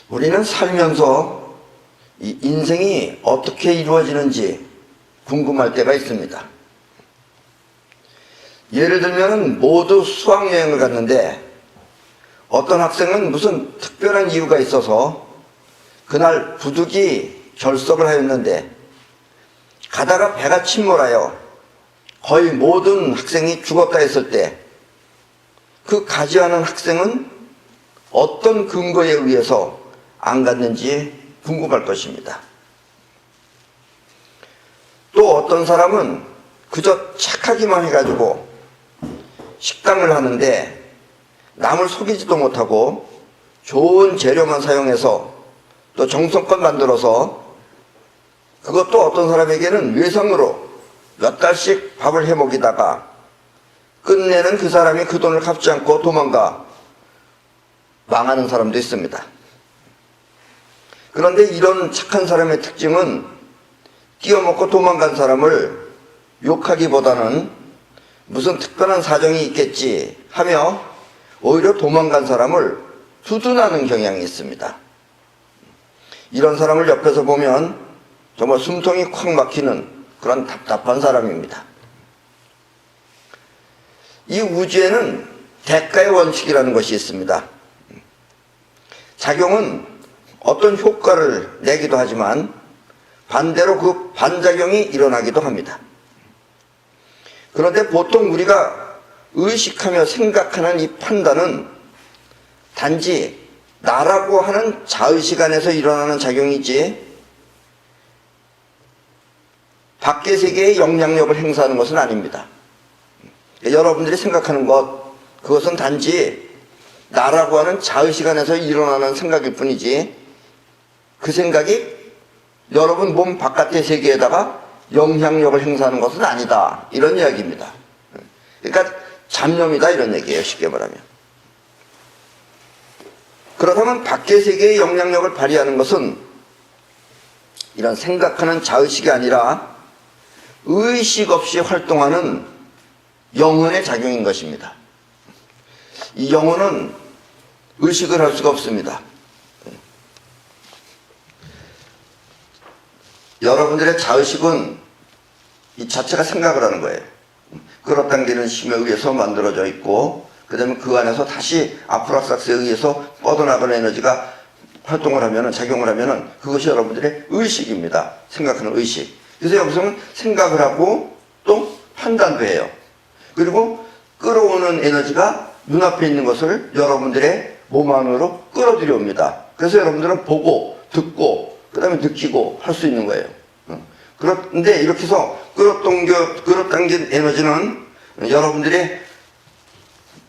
우리는 살면서 이 인생이 어떻게 이루어지는지 궁금할 때가 있습니다. 예를 들면 모두 수학여행을 갔는데 어떤 학생은 무슨 특별한 이유가 있어서 그날 부득이 결석을 하였는데 가다가 배가 침몰하여 거의 모든 학생이 죽었다 했을 때 그 가지 않은 학생은 어떤 근거에 의해서 안 갔는지 궁금할 것입니다. 또 어떤 사람은 그저 착하기만 해가지고 식당을 하는데 남을 속이지도 못하고 좋은 재료만 사용해서 또 정성껏 만들어서 그것도 어떤 사람에게는 외상으로 몇 달씩 밥을 해 먹이다가 끝내는 그 사람이 그 돈을 갚지 않고 도망가 망하는 사람도 있습니다. 그런데 이런 착한 사람의 특징은 끼어먹고 도망간 사람을 욕하기보다는 무슨 특별한 사정이 있겠지 하며 오히려 도망간 사람을 두둔하는 경향이 있습니다. 이런 사람을 옆에서 보면 정말 숨통이 콱 막히는 그런 답답한 사람입니다. 이 우주에는 대가의 원칙이라는 것이 있습니다. 작용은 어떤 효과를 내기도 하지만 반대로 그 반작용이 일어나기도 합니다. 그런데 보통 우리가 의식하며 생각하는 이 판단은 단지 나라고 하는 자의식 안에서 일어나는 작용이지 밖의 세계에 영향력을 행사하는 것은 아닙니다. 여러분들이 생각하는 것, 그것은 단지 나라고 하는 자의식 안에서 일어나는 생각일 뿐이지 그 생각이 여러분 몸 바깥의 세계에다가 영향력을 행사하는 것은 아니다. 이런 이야기입니다. 그러니까 잡념이다 이런 얘기예요. 쉽게 말하면. 그렇다면 밖의 세계에 영향력을 발휘하는 것은 이런 생각하는 자의식이 아니라 의식 없이 활동하는 영혼의 작용인 것입니다. 이 영혼은 의식을 할 수가 없습니다. 여러분들의 자의식은 이 자체가 생각을 하는 거예요. 끌어당기는 힘에 의해서 만들어져 있고 그 다음에 그 안에서 다시 아프락삭스에 의해서 뻗어나가는 에너지가 활동을 하면은 작용을 하면은 그것이 여러분들의 의식입니다. 생각하는 의식. 그래서 여기서는 생각을 하고 또 판단도 해요. 그리고 끌어오는 에너지가 눈앞에 있는 것을 여러분들의 몸 안으로 끌어들여 옵니다. 그래서 여러분들은 보고 듣고 그 다음에 느끼고 할 수 있는 거예요. 그런데 이렇게 해서 끌어당긴 에너지는 여러분들의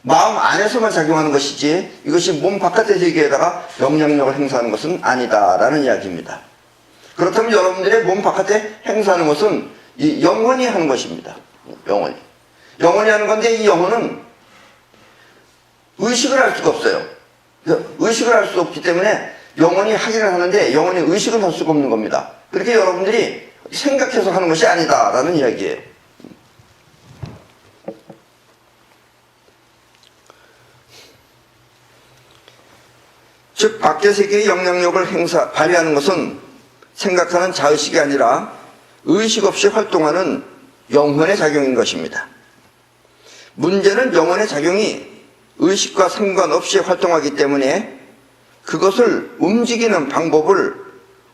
마음 안에서만 작용하는 것이지 이것이 몸 바깥의 세계에다가 영향력을 행사하는 것은 아니다라는 이야기입니다. 그렇다면 여러분들의 몸 바깥에 행사하는 것은 이 영혼이 하는 것입니다. 영혼이 하는 건데 이 영혼은 의식을 할 수가 없어요. 의식을 할 수 없기 때문에 영혼이 하기는 하는데 영혼이 의식을 할 수가 없는 겁니다. 그렇게 여러분들이 생각해서 하는 것이 아니다라는 이야기예요. 즉 밖의 세계의 영향력을 발휘하는 것은 생각하는 자의식이 아니라 의식 없이 활동하는 영혼의 작용인 것입니다. 문제는 영혼의 작용이 의식과 상관없이 활동하기 때문에 그것을 움직이는 방법을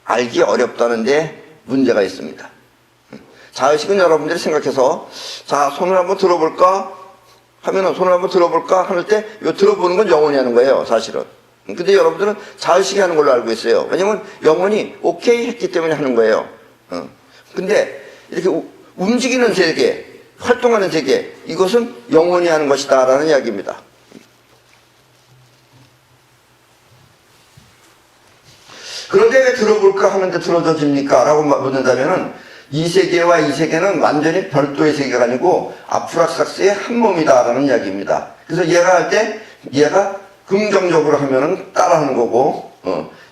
알기 어렵다는데 문제가 있습니다. 자의식은 여러분들이 생각해서 자 손을 한번 들어볼까 하면은 손을 한번 들어볼까 할 때 이거 들어보는 건 영혼이 하는 거예요 사실은. 근데 여러분들은 자의식이 하는 걸로 알고 있어요. 왜냐면 영혼이 오케이 했기 때문에 하는 거예요. 근데 이렇게 움직이는 세계, 활동하는 세계, 이것은 영혼이 하는 것이다 라는 이야기입니다. 그런데 왜 들어볼까 하는데 들어져집니까? 라고 묻는다면은 이 세계와 이 세계는 완전히 별도의 세계가 아니고 아프락삭스의 한 몸이다 라는 이야기입니다. 그래서 얘가 할 때 얘가 긍정적으로 하면은 따라하는 거고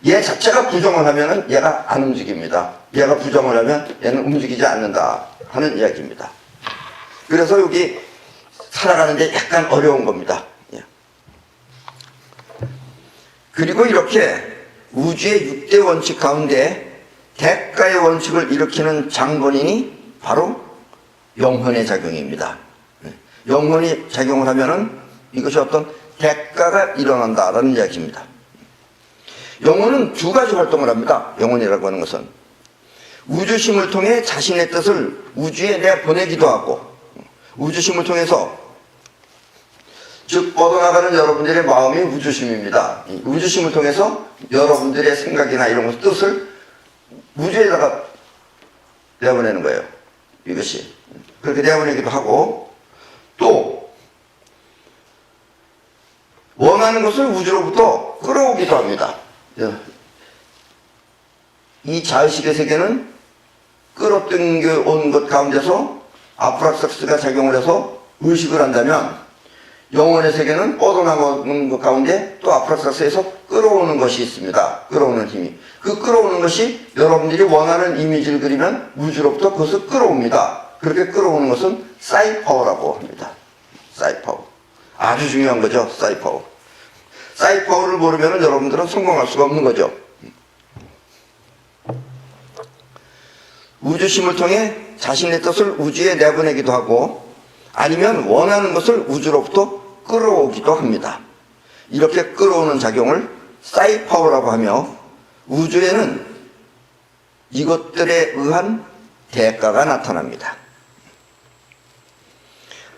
얘 자체가 부정을 하면은 얘가 안 움직입니다. 얘가 부정을 하면 얘는 움직이지 않는다 하는 이야기입니다. 그래서 여기 살아가는데 약간 어려운 겁니다. 그리고 이렇게 우주의 6대 원칙 가운데 대가의 원칙을 일으키는 장본인이 바로 영혼의 작용입니다. 영혼이 작용을 하면은 이것이 어떤 대가가 일어난다라는 이야기입니다. 영혼은 두 가지 활동을 합니다. 영혼이라고 하는 것은 우주심을 통해 자신의 뜻을 우주에 내보내기도 하고, 우주심을 통해서, 즉 뻗어나가는 여러분들의 마음이 우주심입니다. 우주심을 통해서 여러분들의 생각이나 이런 뜻을 우주에다가 내보내는 거예요. 이것이 그렇게 내보내기도 하고, 또 원하는 것을 우주로부터 끌어오기도 합니다. 이 자의식의 세계는 끌어당겨 온 것 가운데서 아프락삭스가 작용을 해서 의식을 한다면, 영혼의 세계는 뻗어나가는 것 가운데 또 아프락삭스에서 끌어오는 것이 있습니다. 끌어오는 힘이. 그 끌어오는 것이 여러분들이 원하는 이미지를 그리면 우주로부터 그것을 끌어옵니다. 그렇게 끌어오는 것은 사이파워라고 합니다. 사이파워. 아주 중요한 거죠. 사이파워. 사이파워를 모르면 여러분들은 성공할 수가 없는 거죠. 우주심을 통해 자신의 뜻을 우주에 내보내기도 하고, 아니면 원하는 것을 우주로부터 끌어오기도 합니다. 이렇게 끌어오는 작용을 사이파워라고 하며, 우주에는 이것들에 의한 대가가 나타납니다.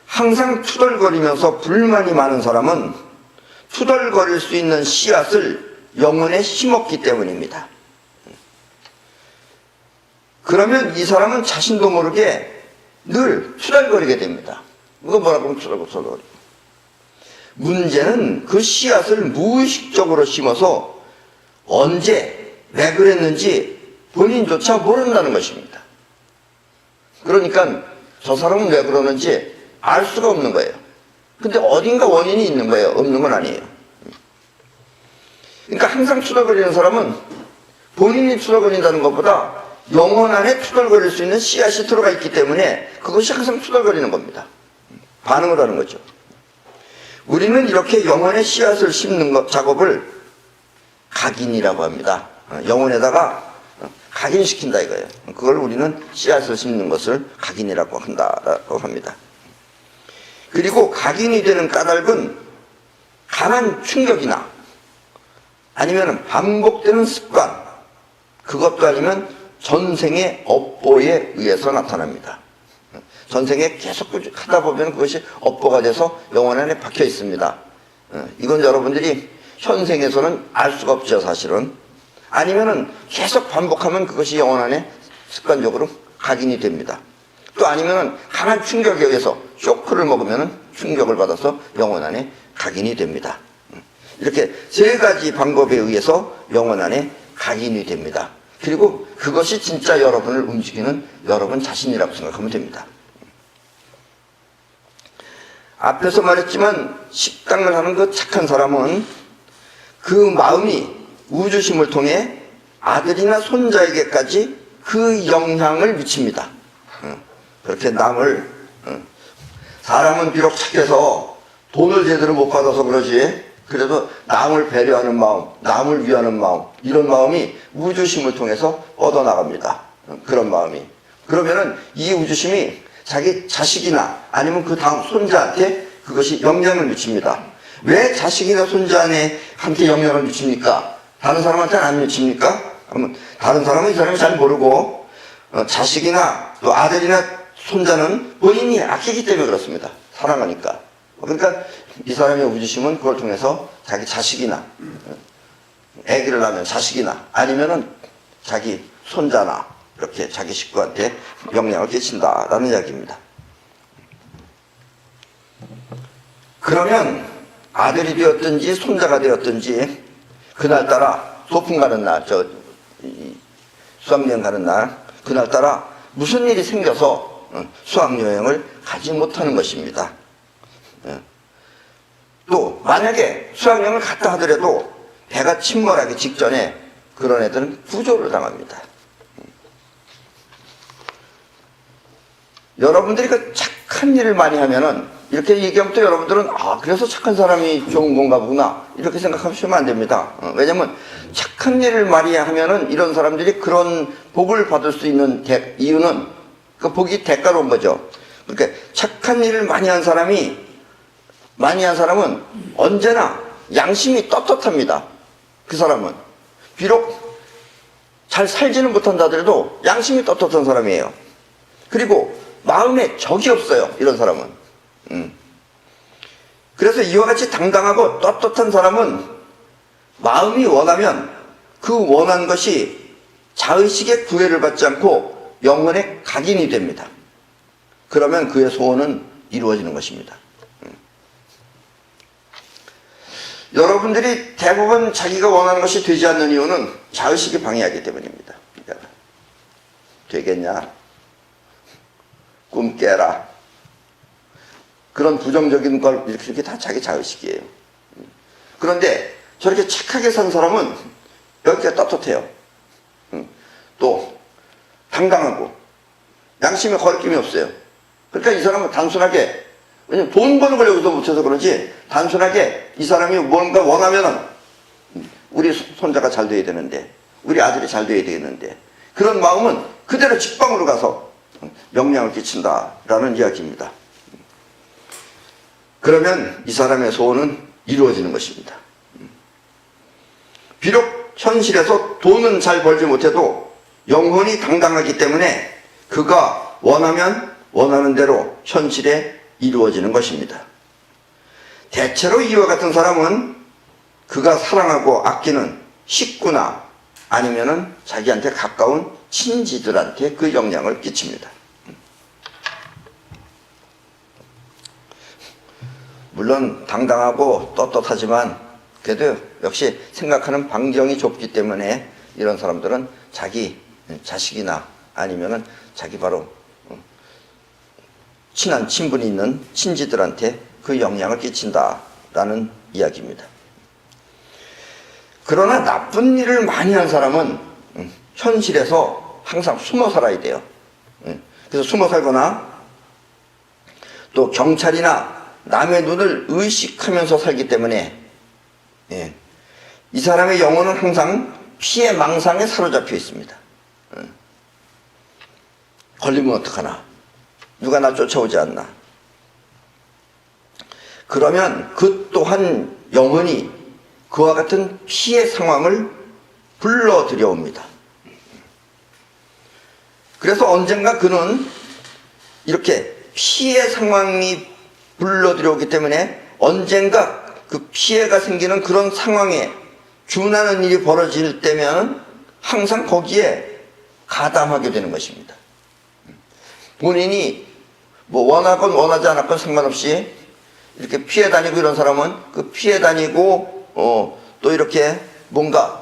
항상 투덜거리면서 불만이 많은 사람은 투덜거릴 수 있는 씨앗을 영혼에 심었기 때문입니다. 그러면 이 사람은 자신도 모르게 늘 투덜거리게 됩니다. 이거 뭐라고 하면 투덜거리고. 문제는 그 씨앗을 무의식적으로 심어서 언제, 왜 그랬는지 본인조차 모른다는 것입니다. 그러니까 저 사람은 왜 그러는지 알 수가 없는 거예요. 근데 어딘가 원인이 있는 거예요. 없는 건 아니에요. 그러니까 항상 투덜거리는 사람은 본인이 투덜거린다는 것보다 영혼 안에 투덜거릴 수 있는 씨앗이 들어가 있기 때문에 그것이 항상 투덜거리는 겁니다. 반응을 하는 거죠. 우리는 이렇게 영혼의 씨앗을 심는 작업을 각인이라고 합니다. 영혼에다가 각인시킨다 이거예요. 그걸 우리는 씨앗을 심는 것을 각인이라고 한다고 합니다. 그리고 각인이 되는 까닭은 강한 충격이나 아니면 반복되는 습관, 그것도 아니면 전생의 업보에 의해서 나타납니다. 전생에 계속 하다 보면 그것이 업보가 돼서 영혼 안에 박혀 있습니다. 이건 여러분들이 현생에서는 알 수가 없죠, 사실은. 아니면은 계속 반복하면 그것이 영혼 안에 습관적으로 각인이 됩니다. 또 아니면은 강한 충격에 의해서 쇼크를 먹으면은 충격을 받아서 영혼 안에 각인이 됩니다. 이렇게 세 가지 방법에 의해서 영혼 안에 각인이 됩니다. 그리고 그것이 진짜 여러분을 움직이는 여러분 자신이라고 생각하면 됩니다. 앞에서 말했지만 식당을 하는 그 착한 사람은 그 마음이 우주심을 통해 아들이나 손자에게까지 그 영향을 미칩니다. 그렇게 남을, 사람은 비록 착해서 돈을 제대로 못 받아서 그러지, 그래도 남을 배려하는 마음, 남을 위하는 마음, 이런 마음이 우주심을 통해서 뻗어나갑니다. 그런 마음이. 그러면은 이 우주심이 자기 자식이나 아니면 그 다음 손자한테 그것이 영향을 미칩니다. 왜 자식이나 손자한테 영향을 미칩니까? 다른 사람한테는 안 미칩니까? 그러면 다른 사람은 이 사람이 잘 모르고, 자식이나 또 아들이나 손자는 본인이 아끼기 때문에 그렇습니다. 사랑하니까. 그러니까 이 사람의 우주심은 그걸 통해서 자기 자식이나, 아기를 낳으면 자식이나 아니면은 자기 손자나 이렇게 자기 식구한테 영향을 끼친다라는 이야기입니다. 그러면 아들이 되었든지 손자가 되었든지 그날따라 소풍 가는 날, 수학여행 가는 날, 그날따라 무슨 일이 생겨서 수학여행을 가지 못하는 것입니다. 또 만약에 수학여행을 갔다 하더라도 배가 침몰하기 직전에 그런 애들은 구조를 당합니다. 여러분들이 그 착한 일을 많이 하면은 이렇게 얘기하면 또 여러분들은 그래서 착한 사람이 좋은 건가 보구나 이렇게 생각하시면 안 됩니다. 왜냐면 착한 일을 많이 하면은 이런 사람들이 그런 복을 받을 수 있는 이유는 그 복이 대가로 온 거죠. 그러니까 착한 일을 많이 한 사람은 언제나 양심이 떳떳합니다. 그 사람은 비록 잘 살지는 못한다 하더라도 양심이 떳떳한 사람이에요. 그리고 마음에 적이 없어요. 이런 사람은. 그래서 이와 같이 당당하고 떳떳한 사람은 마음이 원하면 그 원한 것이 자의식의 구애를 받지 않고 영혼의 각인이 됩니다. 그러면 그의 소원은 이루어지는 것입니다. 여러분들이 대부분 자기가 원하는 것이 되지 않는 이유는 자의식이 방해하기 때문입니다. 그러니까 되겠냐? 꿈 깨라. 그런 부정적인 걸 이렇게 다 자기 자의식이에요. 그런데 저렇게 착하게 산 사람은 여기가 떳떳해요. 또 당당하고 양심에 거리낌이 없어요. 그러니까 이 사람은 단순하게, 왜냐면 돈 버는 걸 여기서 못해서 그러지, 단순하게 이 사람이 뭔가 원하면은 우리 손자가 잘 돼야 되는데, 우리 아들이 잘 돼야 되는데, 그런 마음은 그대로 직방으로 가서 영향을 끼친다라는 이야기입니다. 그러면 이 사람의 소원은 이루어지는 것입니다. 비록 현실에서 돈은 잘 벌지 못해도 영혼이 당당하기 때문에 그가 원하면 원하는 대로 현실에 이루어지는 것입니다. 대체로 이와 같은 사람은 그가 사랑하고 아끼는 식구나 아니면은 자기한테 가까운 친지들한테 그 영향을 끼칩니다. 물론 당당하고 떳떳하지만 그래도 역시 생각하는 반경이 좁기 때문에 이런 사람들은 자기 자식이나 아니면은 자기 바로 친한 친분이 있는 친지들한테 그 영향을 끼친다라는 이야기입니다. 그러나 나쁜 일을 많이 한 사람은 현실에서 항상 숨어 살아야 돼요. 그래서 숨어 살거나 또 경찰이나 남의 눈을 의식하면서 살기 때문에 이 사람의 영혼은 항상 피해 망상에 사로잡혀 있습니다. 걸리면 어떡하나, 누가 나 쫓아오지 않나. 그러면 그 또한 영혼이 그와 같은 피해 상황을 불러들여옵니다. 그래서 언젠가 그는 이렇게 피해 상황이 불러들여오기 때문에 언젠가 그 피해가 생기는 그런 상황에 준하는 일이 벌어질 때면 항상 거기에 가담하게 되는 것입니다. 본인이 뭐 원하건 원하지 않았건 상관없이 이렇게 피해 다니고 이런 사람은 그 피해 다니고 또 이렇게 뭔가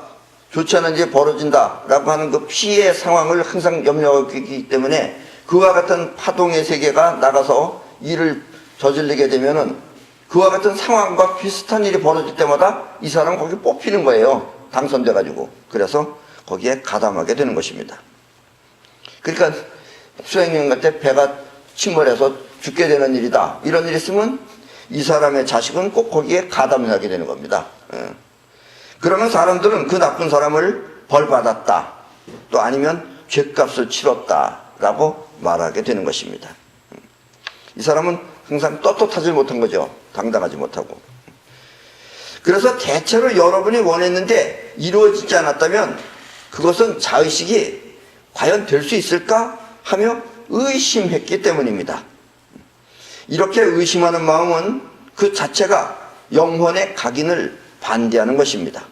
좋지 않은 일이 벌어진다라고 하는 그 피해 상황을 항상 염려하고 있기 때문에 그와 같은 파동의 세계가 나가서 일을 저질리게 되면은 그와 같은 상황과 비슷한 일이 벌어질 때마다 이 사람은 거기 뽑히는 거예요. 당선돼가지고. 그래서 거기에 가담하게 되는 것입니다. 그러니까 수행령한테 배가 침몰해서 죽게 되는 일이다, 이런 일이 있으면 이 사람의 자식은 꼭 거기에 가담하게 되는 겁니다. 그러면 사람들은 그 나쁜 사람을 벌받았다, 또 아니면 죗값을 치렀다라고 말하게 되는 것입니다. 이 사람은 항상 떳떳하지 못한 거죠. 당당하지 못하고. 그래서 대체로 여러분이 원했는데 이루어지지 않았다면 그것은 자의식이 과연 될 수 있을까 하며 의심했기 때문입니다. 이렇게 의심하는 마음은 그 자체가 영혼의 각인을 반대하는 것입니다.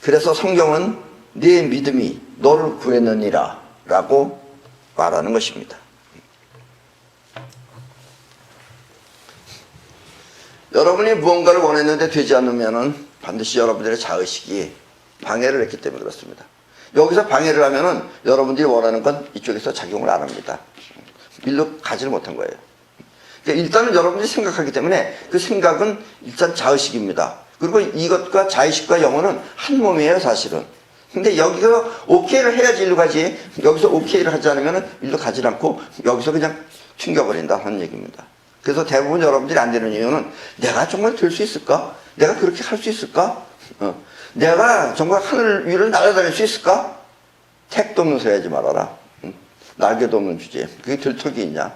그래서 성경은 네 믿음이 너를 구했느니라 라고 말하는 것입니다. 여러분이 무언가를 원했는데 되지 않으면 반드시 여러분들의 자의식이 방해를 했기 때문에 그렇습니다. 여기서 방해를 하면은 여러분들이 원하는 건 이쪽에서 작용을 안 합니다. 일로 가지를 못한 거예요. 그러니까 일단은 여러분들이 생각하기 때문에 그 생각은 일단 자의식입니다. 그리고 이것과 자의식과 영혼은 한 몸이에요, 사실은. 근데 여기서 오케이를 해야지 일로 가지, 여기서 오케이를 하지 않으면 일로 가지 않고 여기서 그냥 튕겨버린다 하는 얘기입니다. 그래서 대부분 여러분들이 안 되는 이유는 내가 정말 될 수 있을까? 내가 그렇게 할 수 있을까? 내가 정말 하늘 위를 날아다닐 수 있을까? 택도 없는 소리 하지 말아라. 날개도 없는 주제에 그게 될 턱이 있냐?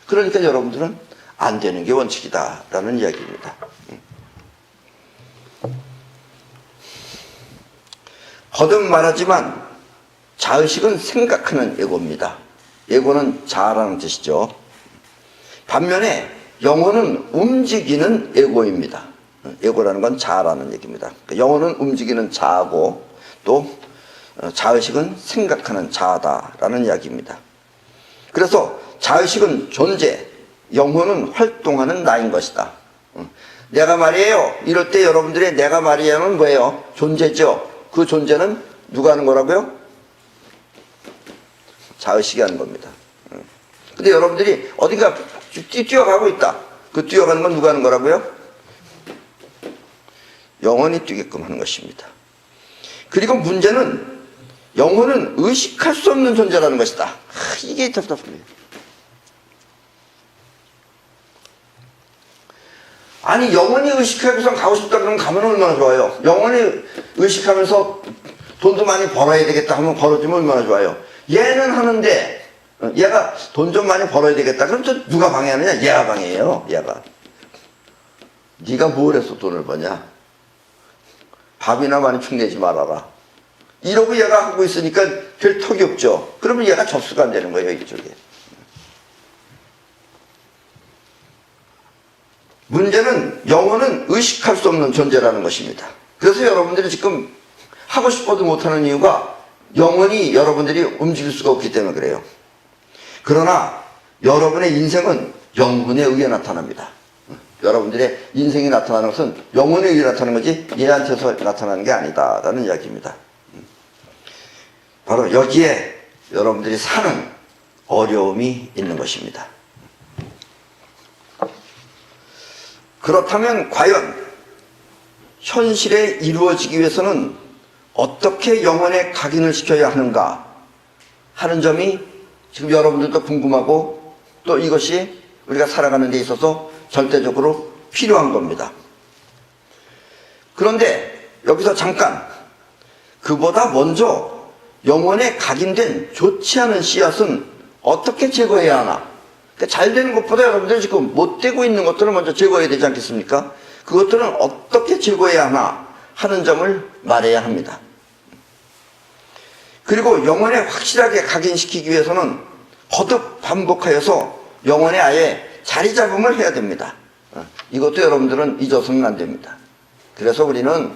그러니까 여러분들은 안 되는 게 원칙이다라는 이야기입니다. 거듭 말하지만 자의식은 생각하는 예고입니다. 예고는 자라는 뜻이죠. 반면에 영혼은 움직이는 예고입니다. 예고라는 건 자라는 얘기입니다. 영혼은 움직이는 자고 또 자의식은 생각하는 자다라는 이야기입니다. 그래서 자의식은 존재, 영혼은 활동하는 나인 것이다. 내가 말이에요. 이럴 때 여러분들의 내가 말이에요는 뭐예요? 존재죠. 그 존재는 누가 하는 거라고요? 자의식이 하는 겁니다. 근데 여러분들이 어딘가 뛰어가고 있다. 그 뛰어가는 건 누가 하는 거라고요? 영혼이 뛰게끔 하는 것입니다. 그리고 문제는 영혼은 의식할 수 없는 존재라는 것이다. 이게 답답합니다. 아니 영혼이 의식하고서 가고 싶다 그러면 가면 얼마나 좋아요. 영혼이 의식하면서 돈도 많이 벌어야 되겠다 하면 벌어지면 얼마나 좋아요. 얘는 하는데 얘가 돈 좀 많이 벌어야 되겠다 그럼 또 누가 방해하느냐? 얘가 방해해요. 얘가. 네가 뭘 해서 돈을 버냐? 밥이나 많이 축내지 말아라. 이러고 얘가 하고 있으니까 될 턱이 없죠. 그러면 얘가 접수가 안 되는 거예요. 이쪽에. 문제는 영혼은 의식할 수 없는 존재라는 것입니다. 그래서 여러분들이 지금 하고 싶어도 못하는 이유가 영혼이 여러분들이 움직일 수가 없기 때문에 그래요. 그러나 여러분의 인생은 영혼에 의해 나타납니다. 여러분들의 인생이 나타나는 것은 영혼에 의해 나타나는 거지 얘한테서 나타나는 게 아니다라는 이야기입니다. 바로 여기에 여러분들이 사는 어려움이 있는 것입니다. 그렇다면 과연 현실에 이루어지기 위해서는 어떻게 영혼에 각인을 시켜야 하는가 하는 점이 지금 여러분들도 궁금하고 또 이것이 우리가 살아가는 데 있어서 절대적으로 필요한 겁니다. 그런데 여기서 잠깐 그보다 먼저 영혼에 각인된 좋지 않은 씨앗은 어떻게 제거해야 하나? 그러니까 잘 되는 것보다 여러분들 지금 못 되고 있는 것들을 먼저 제거해야 되지 않겠습니까? 그것들은 어떻게 제거해야 하나 하는 점을 말해야 합니다. 그리고 영혼에 확실하게 각인시키기 위해서는 거듭 반복하여서 영혼에 아예 자리 잡음을 해야 됩니다. 이것도 여러분들은 잊어서는 안 됩니다. 그래서 우리는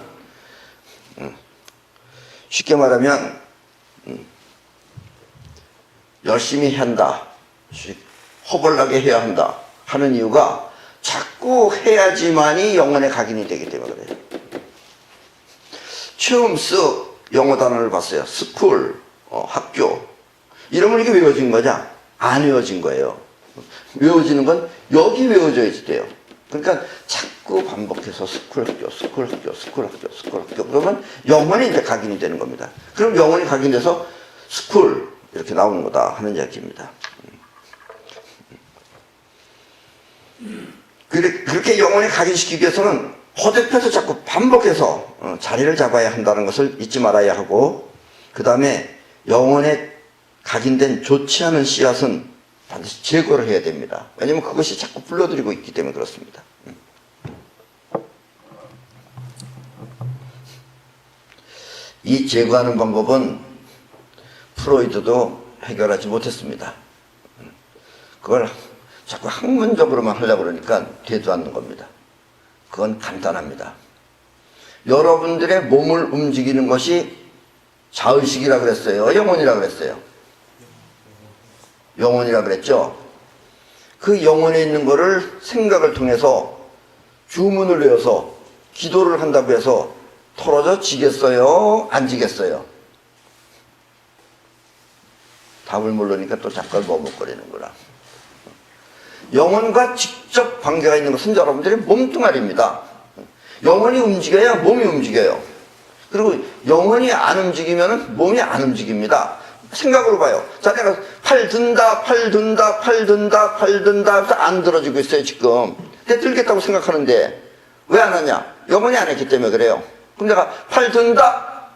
쉽게 말하면 열심히 한다, 허벌나게 해야 한다 하는 이유가 자꾸 해야지만이 영혼에 각인이 되기 때문에 그래요. 처음 쓱 영어 단어를 봤어요. 스쿨, 학교. 이러면 이게 외워진 거냐? 안 외워진 거예요. 외워지는 건 여기 외워져야지 돼요. 그러니까 자꾸 반복해서 스쿨 학교, 스쿨 학교, 스쿨 학교, 스쿨 학교. 그러면 영혼이 이제 각인이 되는 겁니다. 그럼 영혼이 각인돼서 스쿨 이렇게 나오는 거다 하는 이야기입니다. 그렇게 영혼에 각인시키기 위해서는 허접해서 자꾸 반복해서 자리를 잡아야 한다는 것을 잊지 말아야 하고, 그 다음에 영혼에 각인된 좋지 않은 씨앗은 반드시 제거를 해야 됩니다. 왜냐하면 그것이 자꾸 불러들이고 있기 때문에 그렇습니다. 이 제거하는 방법은 프로이드도 해결하지 못했습니다. 그걸 자꾸 학문적으로만 하려고 그러니까 되도 않는 겁니다. 그건 간단합니다. 여러분들의 몸을 움직이는 것이 자의식이라고 그랬어요? 영혼이라고 그랬어요? 영혼이라고 그랬죠? 그 영혼에 있는 거를 생각을 통해서 주문을 외워서 기도를 한다고 해서 털어져 지겠어요? 안 지겠어요? 답을 모르니까 또 잠깐 머뭇거리는구나. 영혼과 직접 관계가 있는 것은 여러분들의 몸뚱아리입니다. 영혼이 움직여야 몸이 움직여요. 그리고 영혼이 안 움직이면 몸이 안 움직입니다. 생각으로 봐요. 자, 내가 팔 든다, 팔 든다, 팔 든다, 팔 든다 해서 안 들어지고 있어요, 지금. 근데 들겠다고 생각하는데 왜 안 하냐? 영원히 안 했기 때문에 그래요. 그럼 내가 팔 든다,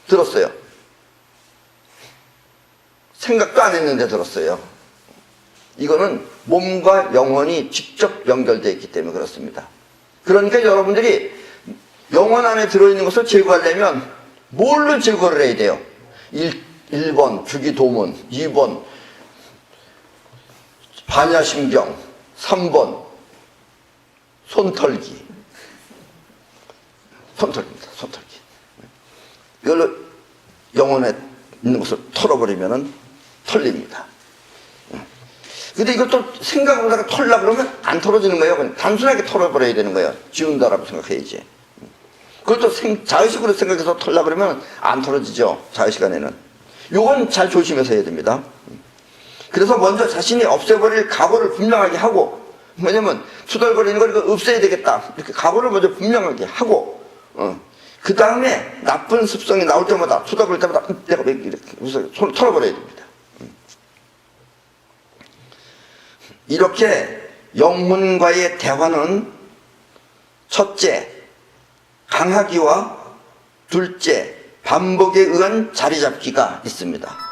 들었어요. 생각도 안 했는데 들었어요. 이거는 몸과 영혼이 직접 연결되어 있기 때문에 그렇습니다. 그러니까 여러분들이 영혼 안에 들어있는 것을 제거하려면 뭘로 제거를 해야 돼요? 1번 주기도문, 2번 반야심경, 3번 손털기. 손털기입니다. 손털기. 이걸로 영혼에 있는 것을 털어버리면 털립니다. 근데 이것도 생각보다가 털려고 그러면 안 털어지는 거예요. 그냥 단순하게 털어버려야 되는 거예요. 지운다라고 생각해야지. 그것도 자의식으로 생각해서 털려고 그러면 안 털어지죠. 자의식 안에는. 요건 잘 조심해서 해야 됩니다. 그래서 먼저 자신이 없애버릴 각오를 분명하게 하고, 왜냐면 투덜거리는 걸 이거 없애야 되겠다. 이렇게 각오를 먼저 분명하게 하고, 그 다음에 나쁜 습성이 나올 때마다, 투덜거릴 때마다 내가 왜 이렇게 손을 털어버려야 됩니다. 이렇게 영혼과의 대화는 첫째, 강하기와 둘째, 반복에 의한 자리 잡기가 있습니다.